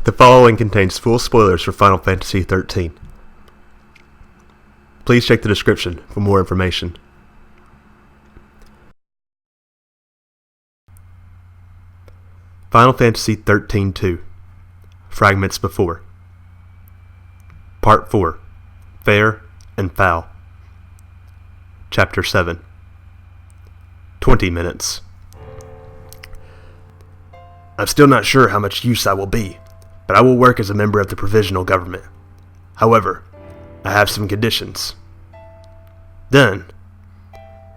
The following contains full spoilers for Final Fantasy XIII. Please check the description for more information. Final Fantasy XIII-2 Fragments Before Part 4 Fair and Foul Chapter 7 20 minutes. I'm still not sure how much use I will be, but I will work as a member of the provisional government. However, I have some conditions. Done.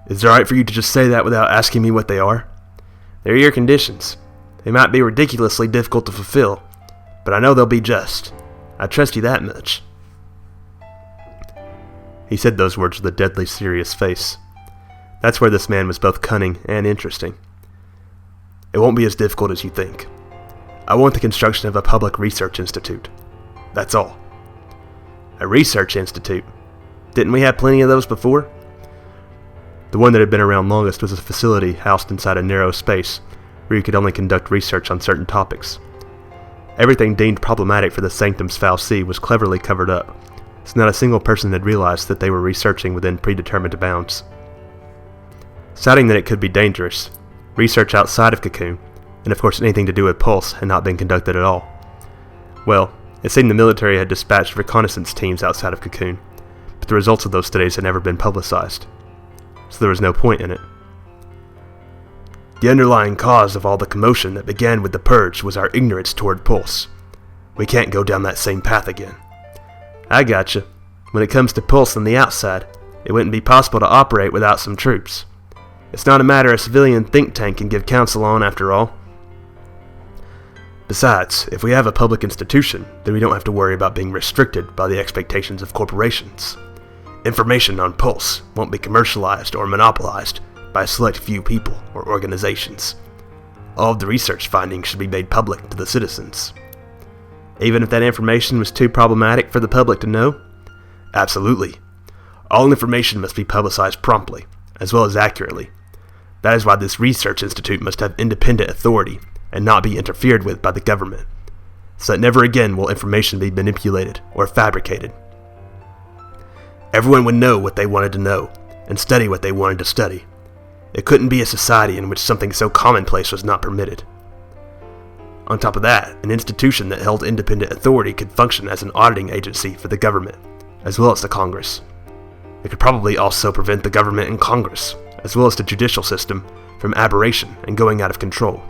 Is it alright for you to just say that without asking me what they are? They're your conditions. They might be ridiculously difficult to fulfill, but I know they'll be just. I trust you that much. He said those words with a deadly serious face. That's where this man was both cunning and interesting. It won't be as difficult as you think. I want the construction of a public research institute. That's all. A research institute? Didn't we have plenty of those before? The one that had been around longest was a facility housed inside a narrow space where you could only conduct research on certain topics. Everything deemed problematic for the Sanctum's foul sea was cleverly covered up, so not a single person had realized that they were researching within predetermined bounds. Citing that it could be dangerous, research outside of Cocoon, and of course anything to do with Pulse, had not been conducted at all. Well, it seemed the military had dispatched reconnaissance teams outside of Cocoon, but the results of those studies had never been publicized, so there was no point in it. The underlying cause of all the commotion that began with the Purge was our ignorance toward Pulse. We can't go down that same path again. I gotcha. When it comes to Pulse on the outside, it wouldn't be possible to operate without some troops. It's not a matter a civilian think tank can give counsel on, after all. Besides, if we have a public institution, then we don't have to worry about being restricted by the expectations of corporations. Information on Pulse won't be commercialized or monopolized by a select few people or organizations. All of the research findings should be made public to the citizens. Even if that information was too problematic for the public to know? Absolutely. All information must be publicized promptly, as well as accurately. That is why this research institute must have independent authority and not be interfered with by the government, so that never again will information be manipulated or fabricated. Everyone would know what they wanted to know, and study what they wanted to study. It couldn't be a society in which something so commonplace was not permitted. On top of that, an institution that held independent authority could function as an auditing agency for the government, as well as the Congress. It could probably also prevent the government and Congress, as well as the judicial system, from aberration and going out of control.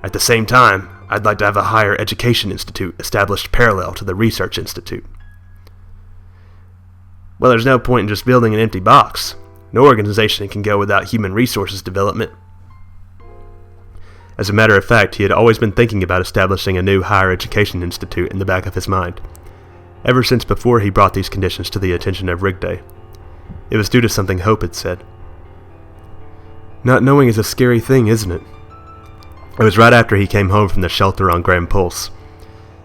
At the same time, I'd like to have a higher education institute established parallel to the research institute. Well, there's no point in just building an empty box. No organization can go without human resources development. As a matter of fact, he had always been thinking about establishing a new higher education institute in the back of his mind, ever since before he brought these conditions to the attention of Rigday. It was due to something Hope had said. Not knowing is a scary thing, isn't it? It was right after he came home from the shelter on Grand Pulse.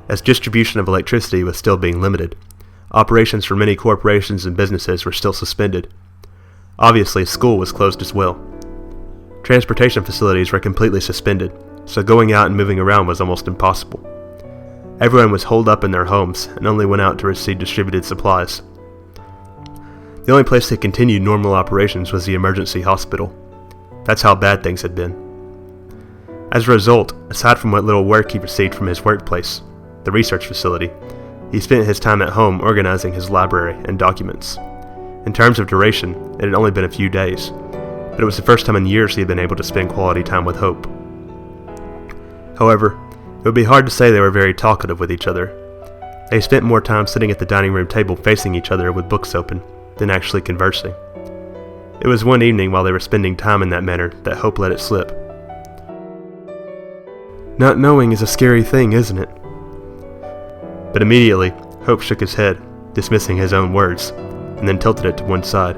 As distribution of electricity was still being limited, operations for many corporations and businesses were still suspended. Obviously, school was closed as well. Transportation facilities were completely suspended, so going out and moving around was almost impossible. Everyone was holed up in their homes and only went out to receive distributed supplies. The only place that continued normal operations was the emergency hospital. That's how bad things had been. As a result, aside from what little work he received from his workplace, the research facility, he spent his time at home organizing his library and documents. In terms of duration, it had only been a few days, but it was the first time in years he had been able to spend quality time with Hope. However, it would be hard to say they were very talkative with each other. They spent more time sitting at the dining room table facing each other with books open than actually conversing. It was one evening while they were spending time in that manner that Hope let it slip. Not knowing is a scary thing, isn't it? But immediately, Hope shook his head, dismissing his own words, and then tilted it to one side.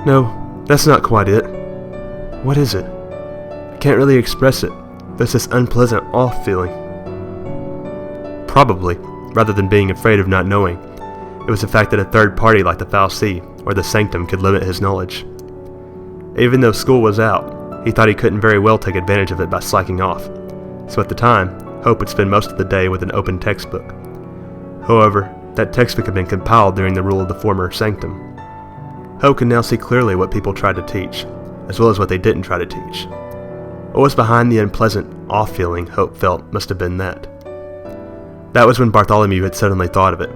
No, that's not quite it. What is it? I can't really express it. There's this unpleasant off feeling. Probably, rather than being afraid of not knowing, it was the fact that a third party like the Foul Sea or the Sanctum could limit his knowledge. Even though school was out, he thought he couldn't very well take advantage of it by slacking off, so at the time, Hope would spend most of the day with an open textbook. However, that textbook had been compiled during the rule of the former sanctum. Hope could now see clearly what people tried to teach, as well as what they didn't try to teach. What was behind the unpleasant off feeling Hope felt must have been that. That was when Bartholomew had suddenly thought of it.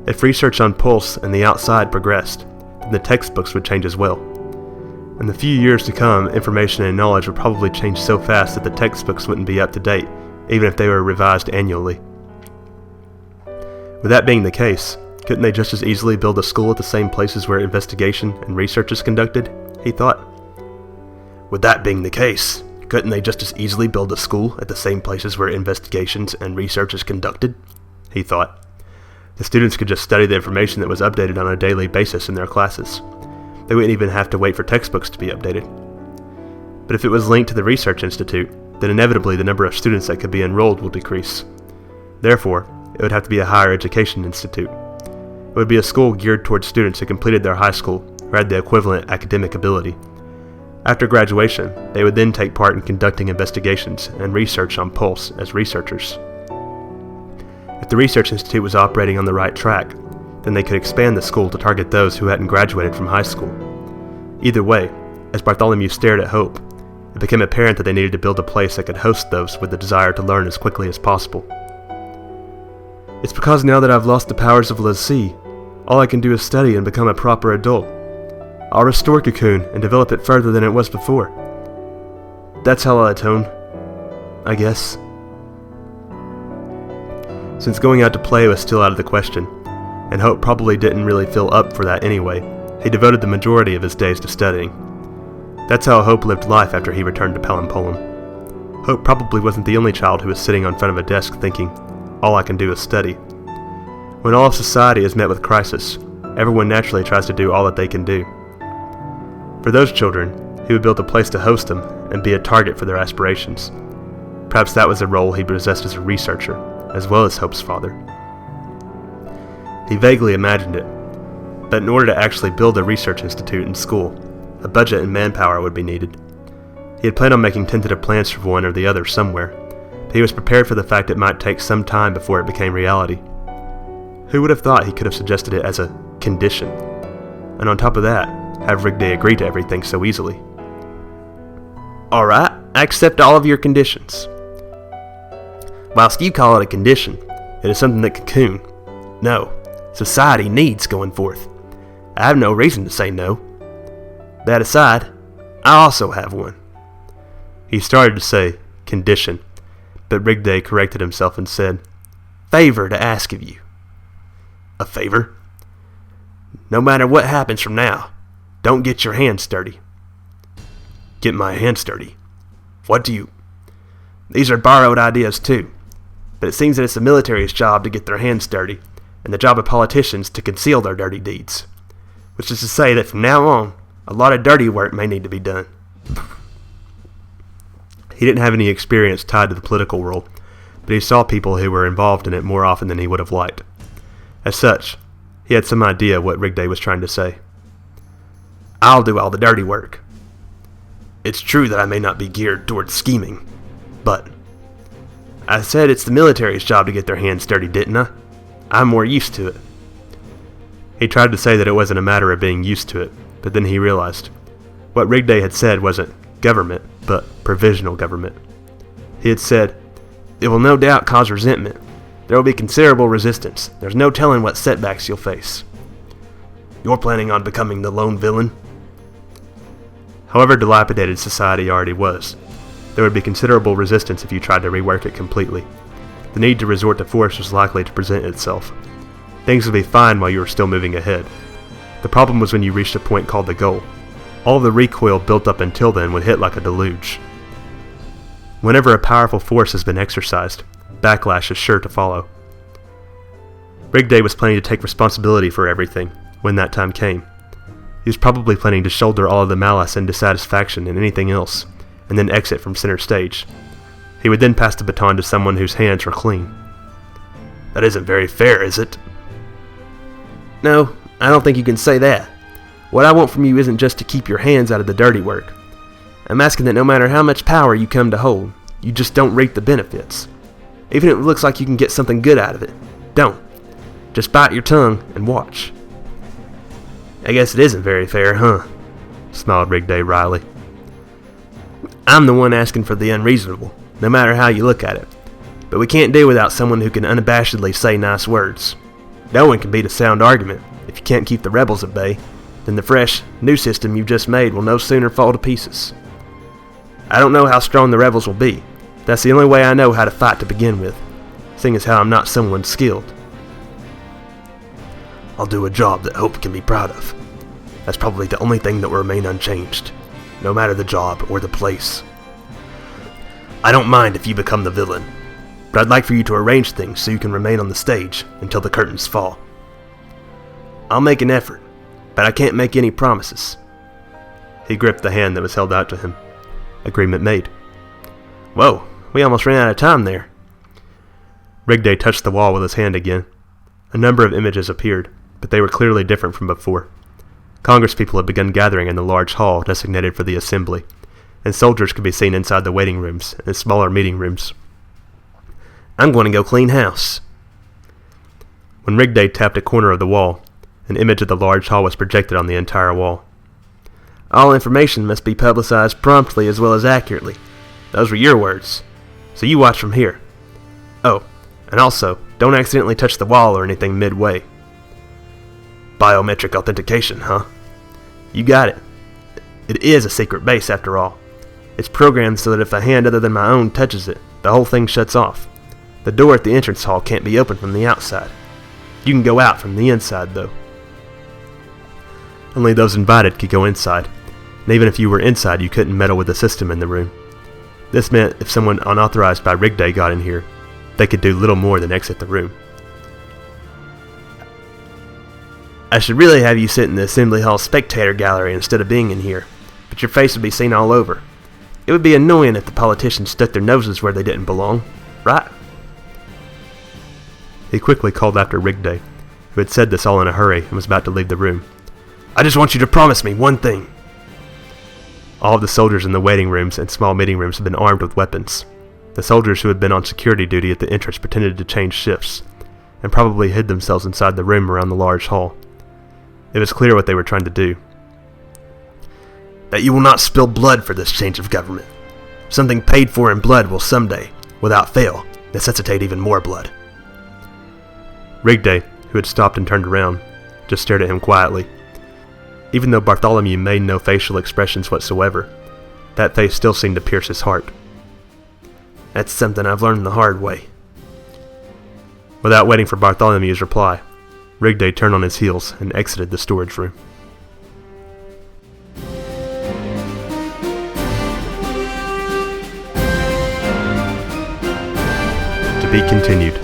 If research on pulse and the outside progressed, then the textbooks would change as well. In the few years to come, information and knowledge would probably change so fast that the textbooks wouldn't be up to date, even if they were revised annually. With that being the case, couldn't they just as easily build a school at the same places where investigation and research is conducted? He thought. With that being the case, couldn't they just as easily build a school at the same places where investigations and research is conducted? He thought. The students could just study the information that was updated on a daily basis in their classes. They wouldn't even have to wait for textbooks to be updated. But if it was linked to the research institute, then inevitably the number of students that could be enrolled will decrease. Therefore, it would have to be a higher education institute. It would be a school geared towards students who completed their high school or had the equivalent academic ability. After graduation, they would then take part in conducting investigations and research on pulse as researchers. If the research institute was operating on the right track, then they could expand the school to target those who hadn't graduated from high school. Either way, as Bartholomew stared at Hope, it became apparent that they needed to build a place that could host those with the desire to learn as quickly as possible. It's because now that I've lost the powers of l'Cie, all I can do is study and become a proper adult. I'll restore Cocoon and develop it further than it was before. That's how I'll atone, I guess. Since going out to play was still out of the question, and Hope probably didn't really feel up for that anyway, he devoted the majority of his days to studying. That's how Hope lived life after he returned to Palimpolum. Hope probably wasn't the only child who was sitting on front of a desk thinking, all I can do is study. When all of society is met with crisis, everyone naturally tries to do all that they can do. For those children, he would build a place to host them and be a target for their aspirations. Perhaps that was a role he possessed as a researcher, as well as Hope's father. He vaguely imagined it, but in order to actually build a research institute in school, a budget and manpower would be needed. He had planned on making tentative plans for one or the other somewhere, but he was prepared for the fact it might take some time before it became reality. Who would have thought he could have suggested it as a condition? And on top of that, have Rigday agree to everything so easily. Alright, I accept all of your conditions. Whilst you call it a condition, it is something that Cocoon, no, society needs going forth. I have no reason to say no. That aside, I also have one. He started to say condition, but Rigday corrected himself and said, favor to ask of you. A favor? No matter what happens from now, don't get your hands dirty. Get my hands dirty? What do you... These are borrowed ideas too, but it seems that it's the military's job to get their hands dirty, and the job of politicians to conceal their dirty deeds. Which is to say that from now on, a lot of dirty work may need to be done. He didn't have any experience tied to the political world, but he saw people who were involved in it more often than he would have liked. As such, he had some idea what Rigday was trying to say. I'll do all the dirty work. It's true that I may not be geared towards scheming, but I said it's the military's job to get their hands dirty, didn't I? I'm more used to it. He tried to say that it wasn't a matter of being used to it, but then he realized what Rigday had said wasn't government, but provisional government. He had said, it will no doubt cause resentment. There will be considerable resistance. There's no telling what setbacks you'll face. You're planning on becoming the lone villain? However dilapidated society already was, there would be considerable resistance if you tried to rework it completely. The need to resort to force was likely to present itself. Things would be fine while you were still moving ahead. The problem was when you reached a point called the goal. All of the recoil built up until then would hit like a deluge. Whenever a powerful force has been exercised, backlash is sure to follow. Rigday was planning to take responsibility for everything when that time came. He was probably planning to shoulder all of the malice and dissatisfaction and anything else, and then exit from center stage. He would then pass the baton to someone whose hands were clean. That isn't very fair, is it? No, I don't think you can say that. What I want from you isn't just to keep your hands out of the dirty work. I'm asking that no matter how much power you come to hold, you just don't reap the benefits. even if it looks like you can get something good out of it. Don't. Just bite your tongue and watch." "I guess it isn't very fair, huh?" smiled Rigday wryly. "I'm the one asking for the unreasonable, no matter how you look at it. But we can't do without someone who can unabashedly say nice words. No one can beat a sound argument. If you can't keep the rebels at bay, then the fresh, new system you've just made will no sooner fall to pieces. I don't know how strong the rebels will be. That's the only way I know how to fight to begin with, seeing as how I'm not someone skilled. I'll do a job that Hope can be proud of. That's probably the only thing that will remain unchanged, no matter the job or the place. I don't mind if you become the villain, but I'd like for you to arrange things so you can remain on the stage until the curtains fall. I'll make an effort, but I can't make any promises." He gripped the hand that was held out to him. Agreement made. "Whoa, we almost ran out of time there." Rigday touched the wall with his hand again. A number of images appeared, but they were clearly different from before. Congresspeople had begun gathering in the large hall designated for the assembly, and soldiers could be seen inside the waiting rooms and smaller meeting rooms. "I'm going to go clean house." When Rigday tapped a corner of the wall, an image of the large hall was projected on the entire wall. "All information must be publicized promptly as well as accurately. Those were your words. So you watch from here. Oh, and also, don't accidentally touch the wall or anything midway." "Biometric authentication, huh?" "You got it. It is a secret base after all. It's programmed so that if a hand other than my own touches it, the whole thing shuts off. The door at the entrance hall can't be opened from the outside. You can go out from the inside, though. Only those invited could go inside, and even if you were inside, you couldn't meddle with the system in the room. This meant if someone unauthorized by Rigday got in here, they could do little more than exit the room. I should really have you sit in the Assembly Hall spectator gallery instead of being in here, but your face would be seen all over. It would be annoying if the politicians stuck their noses where they didn't belong, right?" He quickly called after Rigday, who had said this all in a hurry and was about to leave the room. "I just want you to promise me one thing." All of the soldiers in the waiting rooms and small meeting rooms had been armed with weapons. The soldiers who had been on security duty at the entrance pretended to change shifts, and probably hid themselves inside the room around the large hall. It was clear what they were trying to do. "That you will not spill blood for this change of government. Something paid for in blood will someday, without fail, necessitate even more blood." Rigday, who had stopped and turned around, just stared at him quietly. Even though Bartholomew made no facial expressions whatsoever, that face still seemed to pierce his heart. "That's something I've learned the hard way." Without waiting for Bartholomew's reply, Rigday turned on his heels and exited the storage room. To be continued.